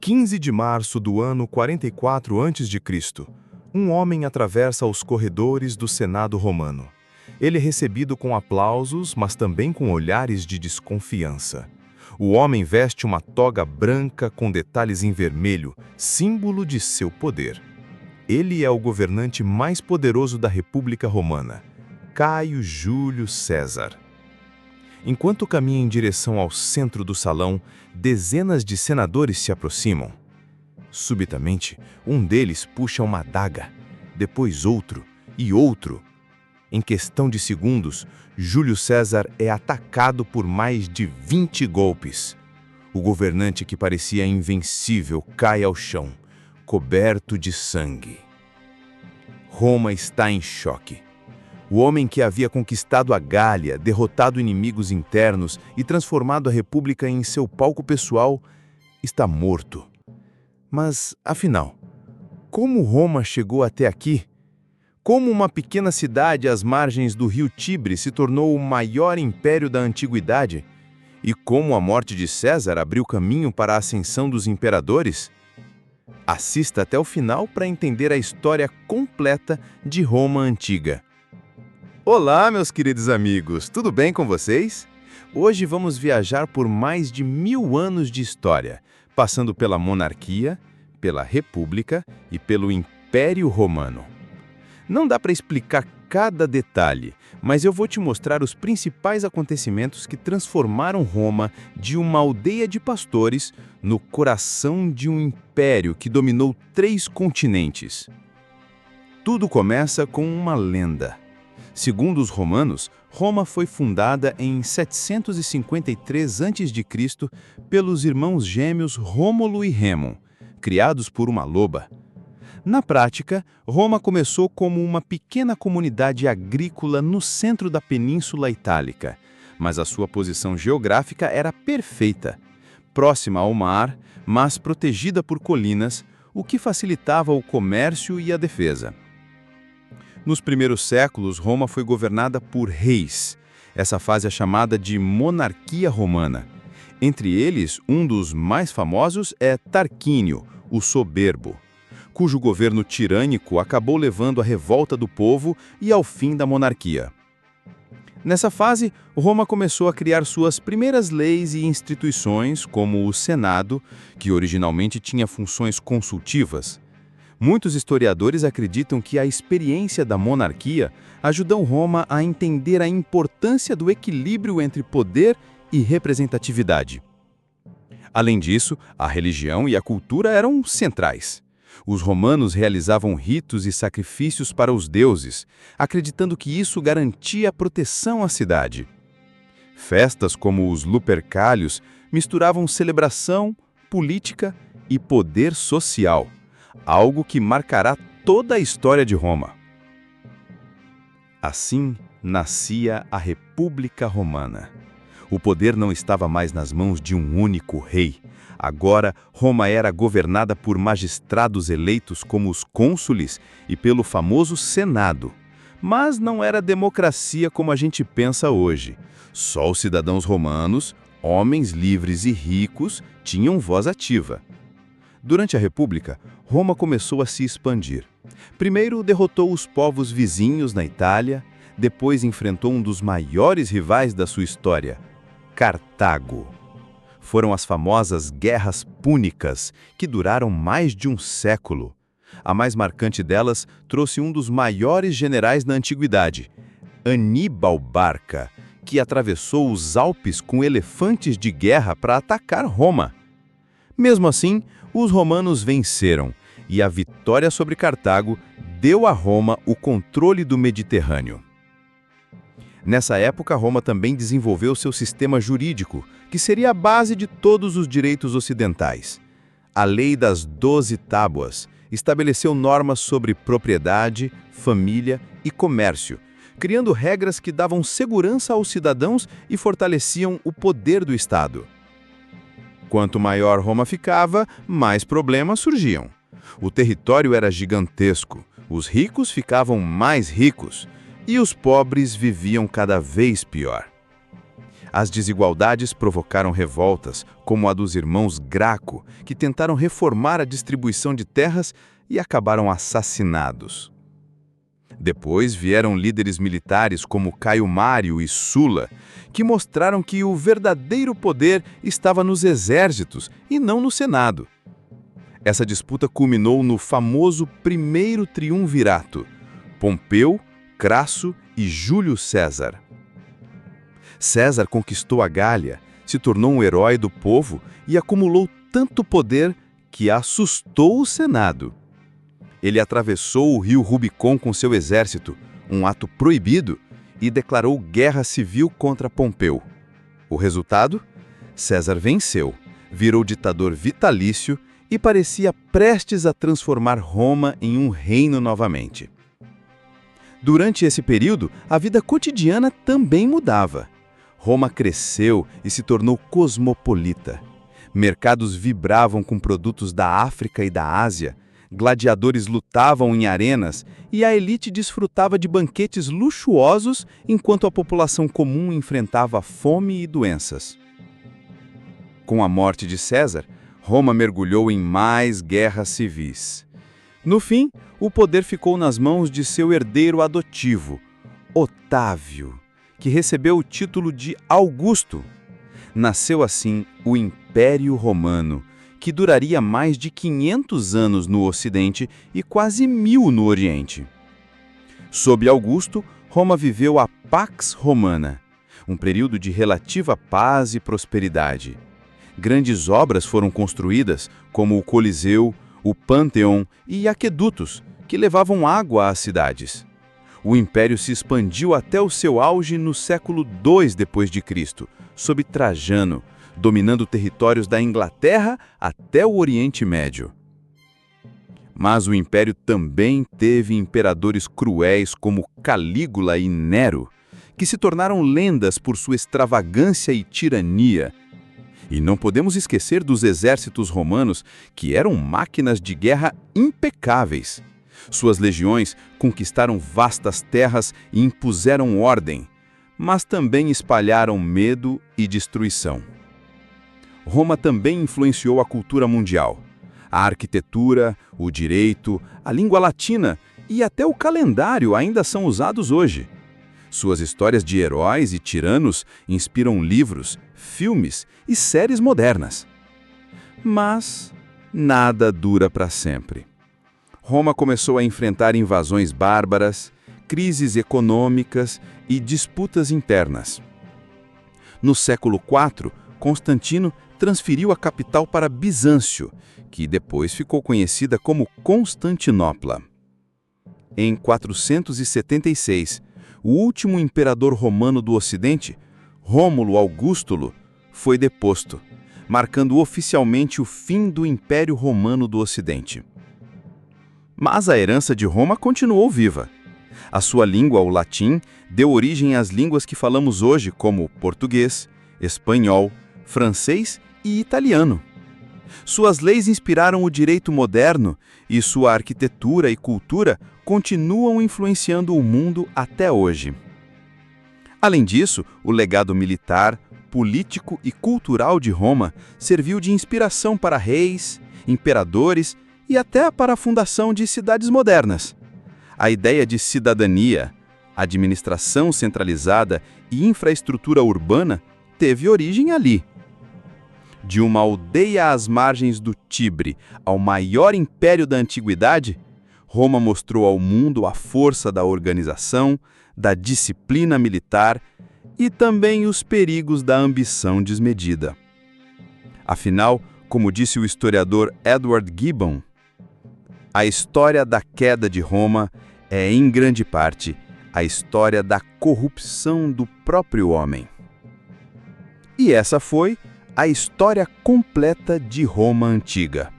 15 de março do ano 44 a.C., um homem atravessa os corredores do Senado romano. Ele é recebido com aplausos, mas também com olhares de desconfiança. O homem veste uma toga branca com detalhes em vermelho, símbolo de seu poder. Ele é o governante mais poderoso da República Romana, Caio Júlio César. Enquanto caminha em direção ao centro do salão, dezenas de senadores se aproximam. Subitamente, um deles puxa uma adaga, depois outro e outro. Em questão de segundos, Júlio César é atacado por mais de 20 golpes. O governante que parecia invencível cai ao chão, coberto de sangue. Roma está em choque. O homem que havia conquistado a Gália, derrotado inimigos internos e transformado a República em seu palco pessoal, está morto. Mas, afinal, como Roma chegou até aqui? Como uma pequena cidade às margens do rio Tibre se tornou o maior império da antiguidade? E como a morte de César abriu caminho para a ascensão dos imperadores? Assista até o final para entender a história completa de Roma antiga. Olá, meus queridos amigos, tudo bem com vocês? Hoje vamos viajar por mais de 1000 anos de história, passando pela monarquia, pela república e pelo Império Romano. Não dá para explicar cada detalhe, mas eu vou te mostrar os principais acontecimentos que transformaram Roma de uma aldeia de pastores no coração de um império que dominou 3 continentes. Tudo começa com uma lenda. Segundo os romanos, Roma foi fundada em 753 a.C. pelos irmãos gêmeos Rômulo e Remo, criados por uma loba. Na prática, Roma começou como uma pequena comunidade agrícola no centro da Península Itálica, mas a sua posição geográfica era perfeita, próxima ao mar, mas protegida por colinas, o que facilitava o comércio e a defesa. Nos primeiros séculos, Roma foi governada por reis. Essa fase é chamada de monarquia romana. Entre eles, um dos mais famosos é Tarquínio, o Soberbo, cujo governo tirânico acabou levando à revolta do povo e ao fim da monarquia. Nessa fase, Roma começou a criar suas primeiras leis e instituições, como o Senado, que originalmente tinha funções consultivas. Muitos historiadores acreditam que a experiência da monarquia ajudou Roma a entender a importância do equilíbrio entre poder e representatividade. Além disso, a religião e a cultura eram centrais. Os romanos realizavam ritos e sacrifícios para os deuses, acreditando que isso garantia proteção à cidade. Festas como os Lupercálios misturavam celebração, política e poder social, algo que marcará toda a história de Roma. Assim nascia a República Romana. O poder não estava mais nas mãos de um único rei. Agora, Roma era governada por magistrados eleitos como os cônsules e pelo famoso Senado. Mas não era democracia como a gente pensa hoje. Só os cidadãos romanos, homens livres e ricos, tinham voz ativa. Durante a República, Roma começou a se expandir. Primeiro derrotou os povos vizinhos na Itália, depois enfrentou um dos maiores rivais da sua história, Cartago. Foram as famosas Guerras Púnicas, que duraram mais de um século. A mais marcante delas trouxe um dos maiores generais da antiguidade, Aníbal Barca, que atravessou os Alpes com elefantes de guerra para atacar Roma. Mesmo assim, os romanos venceram, e a vitória sobre Cartago deu a Roma o controle do Mediterrâneo. Nessa época, Roma também desenvolveu seu sistema jurídico, que seria a base de todos os direitos ocidentais. A Lei das 12 Tábuas estabeleceu normas sobre propriedade, família e comércio, criando regras que davam segurança aos cidadãos e fortaleciam o poder do Estado. Quanto maior Roma ficava, mais problemas surgiam. O território era gigantesco, os ricos ficavam mais ricos e os pobres viviam cada vez pior. As desigualdades provocaram revoltas, como a dos irmãos Graco, que tentaram reformar a distribuição de terras e acabaram assassinados. Depois vieram líderes militares como Caio Mário e Sula, que mostraram que o verdadeiro poder estava nos exércitos e não no Senado. Essa disputa culminou no famoso primeiro triunvirato: Pompeu, Crasso e Júlio César. César conquistou a Gália, se tornou um herói do povo e acumulou tanto poder que assustou o Senado. Ele atravessou o rio Rubicon com seu exército, um ato proibido, e declarou guerra civil contra Pompeu. O resultado? César venceu, virou ditador vitalício e parecia prestes a transformar Roma em um reino novamente. Durante esse período, a vida cotidiana também mudava. Roma cresceu e se tornou cosmopolita. Mercados vibravam com produtos da África e da Ásia, gladiadores lutavam em arenas e a elite desfrutava de banquetes luxuosos enquanto a população comum enfrentava fome e doenças. Com a morte de César, Roma mergulhou em mais guerras civis. No fim, o poder ficou nas mãos de seu herdeiro adotivo, Otávio, que recebeu o título de Augusto. Nasceu assim o Império Romano, que duraria mais de 500 anos no Ocidente e quase 1000 no Oriente. Sob Augusto, Roma viveu a Pax Romana, um período de relativa paz e prosperidade. Grandes obras foram construídas, como o Coliseu, o Panteão e aquedutos, que levavam água às cidades. O império se expandiu até o seu auge no século II d.C., sob Trajano, dominando territórios da Inglaterra até o Oriente Médio. Mas o império também teve imperadores cruéis como Calígula e Nero, que se tornaram lendas por sua extravagância e tirania. E não podemos esquecer dos exércitos romanos, que eram máquinas de guerra impecáveis. Suas legiões conquistaram vastas terras e impuseram ordem, mas também espalharam medo e destruição. Roma também influenciou a cultura mundial. A arquitetura, o direito, a língua latina e até o calendário ainda são usados hoje. Suas histórias de heróis e tiranos inspiram livros, filmes e séries modernas. Mas nada dura para sempre. Roma começou a enfrentar invasões bárbaras, crises econômicas e disputas internas. No século IV, Constantino transferiu a capital para Bizâncio, que depois ficou conhecida como Constantinopla. Em 476, o último imperador romano do Ocidente, Rômulo Augustulo, foi deposto, marcando oficialmente o fim do Império Romano do Ocidente. Mas a herança de Roma continuou viva. A sua língua, o latim, deu origem às línguas que falamos hoje, como português, espanhol, francês e italiano. Suas leis inspiraram o direito moderno e sua arquitetura e cultura continuam influenciando o mundo até hoje. Além disso, o legado militar, político e cultural de Roma serviu de inspiração para reis, imperadores e até para a fundação de cidades modernas. A ideia de cidadania, administração centralizada e infraestrutura urbana teve origem ali. De uma aldeia às margens do Tibre ao maior império da antiguidade, Roma mostrou ao mundo a força da organização, da disciplina militar e também os perigos da ambição desmedida. Afinal, como disse o historiador Edward Gibbon, a história da queda de Roma é, em grande parte, a história da corrupção do próprio homem. E essa foi a história completa de Roma Antiga.